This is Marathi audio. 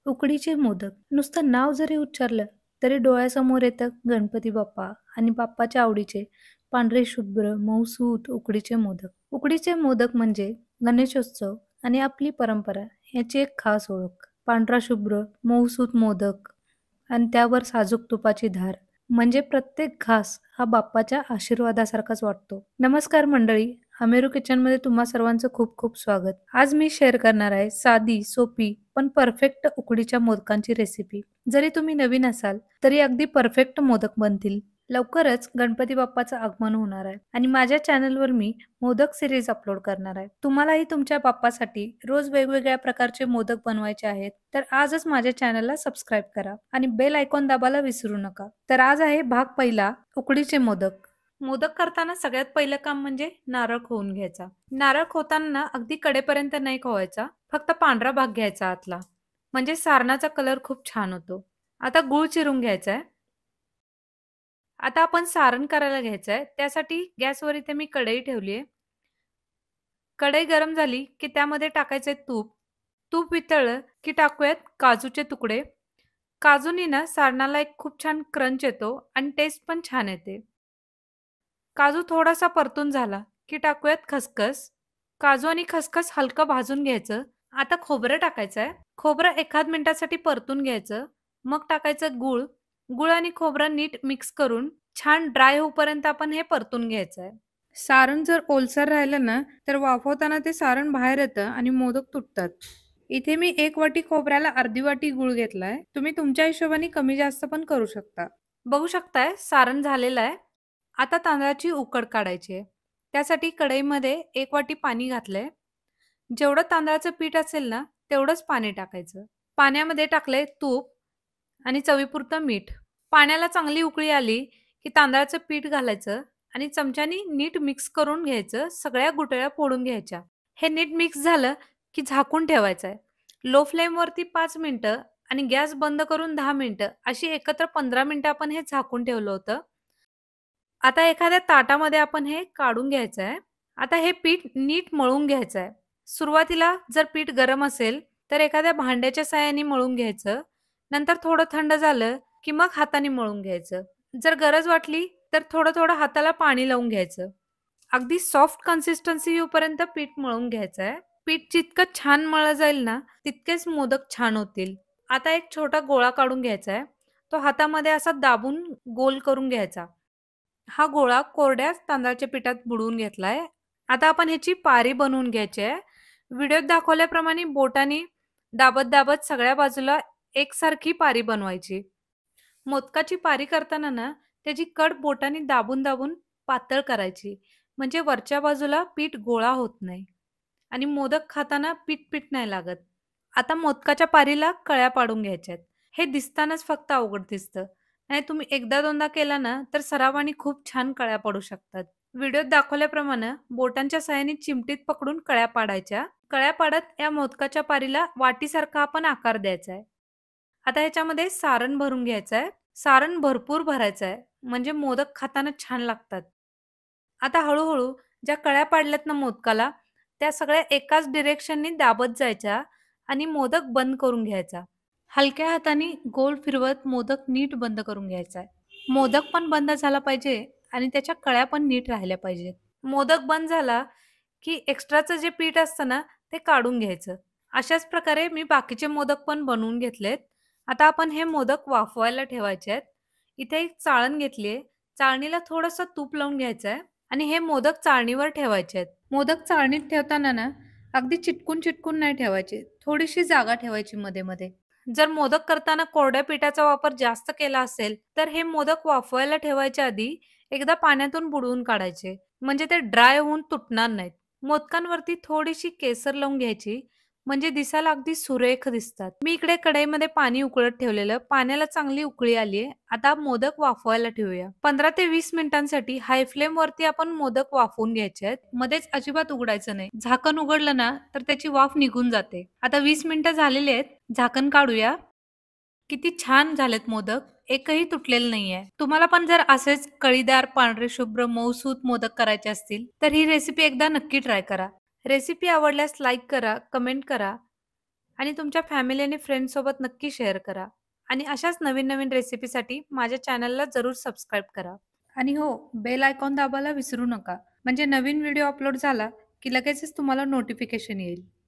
उकडीचे मोदक. नुसतं नाव जरी उच्चारलं, तरी डोळ्यासमोर येतं गणपती बाप्पा आणि बाप्पाच्या आवडीचे पांढरे शुभ्र, मऊसूत उकडीचे मोदक. उकडीचे मोदक म्हणजे गणेशोत्सव आणि आपली परंपरा याची एक खास ओळख. पांढरा शुभ्र, मऊसूत मोदक आणि त्यावर साजूक तुपाची धार. म्हणजे प्रत्येक घास हा बाप्पाच्या आशीर्वादासारखाच वाटतो. नमस्कार मंडळी, अमेरू किचनमध्ये तुम्हा सर्वांचं खूप खूप स्वागत. आज मी शेअर करणार आहे साधी, सोपी पण परफेक्ट उकडीच्या मोदकांची रेसिपी. जरी तुम्ही नवीन असाल तरी अगदी परफेक्ट मोदक बनतील. लवकरच गणपती बाप्पाचं आगमन होणार आहे आणि माझ्या चॅनलवर मी मोदक सिरीज अपलोड करणार आहे. तुम्हालाही तुमच्या बाप्पासाठी रोज वेगवेगळ्या प्रकारचे मोदक बनवायचे आहेत तर आजच माझ्या चॅनलला सबस्क्राईब करा आणि बेल आयकॉन दाबायला विसरू नका. तर आज आहे भाग पहिला, उकडीचे मोदक. मोदक करताना सगळ्यात पहिलं काम म्हणजे नारळ खवून घ्यायचा. नारळ खवताना अगदी कडेपर्यंत नाही खवायचा, फक्त पांढरा भाग घ्यायचा आतला. म्हणजे सारणाचा कलर खूप छान होतो. आता गूळ चिरून घ्यायचा आहे. आता आपण सारण करायला घ्यायचं आहे. त्यासाठी गॅसवर इथे मी कढई ठेवली आहे. कढई गरम झाली की त्यामध्ये टाकायचे तूप. तूप वितळलं की टाकूयात काजूचे तुकडे. काजूनी ना सारणाला एक खूप छान क्रंच येतो आणि टेस्ट पण छान येते. काजू थोडासा परतून झाला की टाकूयात खसखस. काजू आणि खसखस हलकं भाजून घ्यायचं. आता खोबरं टाकायचं आहे. खोबरं एखाद मिनिटासाठी परतून घ्यायचं. मग टाकायचं गूळ. गूळ आणि खोबरं नीट मिक्स करून छान ड्राय होईपर्यंत आपण हे परतून घ्यायचं आहे. सारण जर ओलसर राहिलं ना तर वाफवताना ते सारण बाहेर येतं आणि मोदक तुटतात. इथे मी 1 वाटी खोबऱ्याला अर्धी वाटी गूळ घेतलाय. तुम्ही तुमच्या हिशोबाने कमी जास्त पण करू शकता. बघू शकताय सारण झालेलं आहे. आता तांदळाची उकड काढायची आहे. त्यासाठी कढईमध्ये 1 वाटी पाणी घातलंय. जेवढं तांदळाचं पीठ असेल ना, तेवढंच पाणी टाकायचं. पाण्यामध्ये टाकलंय तूप आणि चवीपुरतं मीठ. पाण्याला चांगली उकळी आली, की तांदळाचं पीठ घालायचं आणि चमच्यानी नीट मिक्स करून घ्यायचं. सगळ्या गुठळ्या फोडून घ्यायच्या. हे नीट मिक्स झालं, की झाकून ठेवायचं आहे. लो फ्लेमवरती 5 मिनिटं आणि गॅस बंद करून 10 मिनिटं अशी एकत्र 15 मिनिटं आपण हे झाकून ठेवलं होतं. आता एखाद्या ताटामध्ये आपण हे काढून घ्यायचं आहे. आता हे पीठ नीट मळून घ्यायचं आहे. सुरुवातीला जर पीठ गरम असेल, तर एखाद्या भांड्याच्या साहाय्याने मळून घ्यायचं. नंतर थोडं थंड झालं, की मग हाताने मळून घ्यायचं. जर गरज वाटली, तर थोडं-थोडं हाताला पाणी लावून घ्यायचं. अगदी सॉफ्ट कन्सिस्टन्सी येऊपर्यंत पीठ मळून घ्यायचं आहे. पीठ जितकं छान मळलं जाईल ना, तितकेच मोदक छान होतील. आता एक छोटा गोळा काढून घ्यायचा आहे. तो हातामध्ये असा दाबून गोल करून घ्यायचा. हा गोळा कोरड्या तांदळाच्या पिठात बुडवून घेतलाय. आता आपण ह्याची पारी बनवून घ्यायची आहे. व्हिडिओत दाखवल्याप्रमाणे बोटाने दाबत-दाबत सगळ्या बाजूला एकसारखी पारी बनवायची. मोदकाची पारी करताना ना, त्याची कड बोटाने दाबून-दाबून पातळ करायची. म्हणजे वरच्या बाजूला पीठ गोळा होत नाही आणि मोदक खाताना पीठ-पीठ नाही लागत. आता मोदकाच्या पारीला कळ्या पाडून घ्यायच्यात. हे दिसतानाच फक्त अवघड दिसतं. नाही तुम्ही एकदा दोनदा केला ना, तर सरावाने खूप छान कळ्या पडू शकतात. व्हिडिओत दाखवल्याप्रमाणे बोटांच्या साहाय्याने चिमटीत पकडून कळ्या पाडायच्या. कळ्या पाडत या मोदकाच्या पारीला वाटीसारखा आपण आकार द्यायचा आहे. आता ह्याच्यामध्ये सारण भरून घ्यायचं आहे. सारण भरपूर भरायचं आहे, म्हणजे मोदक खाताना छान लागतात. आता हळू-हळू ज्या कळ्या पाडल्यात ना मोदकाला, त्या सगळ्या एकाच डिरेक्शननी दाबत जायच्या आणि मोदक बंद करून घ्यायचा. हलक्या हाताने गोल फिरवत मोदक नीट बंद करून घ्यायचा आहे. मोदक पण बंद झाला पाहिजे आणि त्याच्या कळ्या पण नीट राहिल्या पाहिजेत. मोदक बंद झाला, की एक्स्ट्राचं जे पीठ असतं ना, ते काढून घ्यायचं. अशाच प्रकारे मी बाकीचे मोदक पण बनवून घेतलेत. आता आपण हे मोदक वाफवायला ठेवायचे आहेत. इथे एक चाळण घेतली आहे. चाळणीला थोडंसं तूप लावून घ्यायचं आहे आणि हे मोदक चाळणीवर ठेवायचे आहेत. मोदक चाळणीत ठेवताना ना, अगदी चिटकून-चिटकून नाही ठेवायचे. थोडीशी जागा ठेवायची मध्ये-मध्ये. जर मोदक करताना कोरड्या पिठाचा वापर जास्त केला असेल, तर हे मोदक वाफवायला ठेवायच्या आधी एकदा पाण्यातून बुडवून काढायचे. म्हणजे ते ड्राय होऊन तुटणार नाहीत. मोदकांवरती थोडीशी केसर लावून घ्यायची, म्हणजे दिसायला अगदी सुरेख दिसतात. मी इकडे कढईमध्ये पाणी उकळत ठेवलेलं. पाण्याला चांगली उकळी आलीये. आता मोदक वाफवायला ठेवूया. 15 ते 20 मिनिटांसाठी हाय फ्लेम वरती आपण मोदक वाफवून घ्यायचे आहेत. मध्येच अजिबात उघडायचं नाही. झाकण उघडलं ना, तर त्याची वाफ निघून जाते. आता 20 मिनिटं झालेली आहेत. झाकण काढूया. किती छान झालेत मोदक. एकही तुटलेलं नाहीये. तुम्हाला पण जर असेच कळीदार, पांढरे शुभ्र, मऊसूत मोदक करायचे असतील, तर ही रेसिपी एकदा नक्की ट्राय करा. रेसिपी आवडल्यास लाईक करा, कमेंट करा आणि तुमच्या फॅमिली आणि फ्रेंड्ससोबत नक्की शेअर करा. आणि अशाच नवीन-नवीन रेसिपीसाठी माझ्या चॅनलला जरूर सबस्क्राईब करा. आणि हो, बेल आयकॉन दाबायला विसरू नका. म्हणजे नवीन व्हिडिओ अपलोड झाला, की लगेचच तुम्हाला नोटिफिकेशन येईल.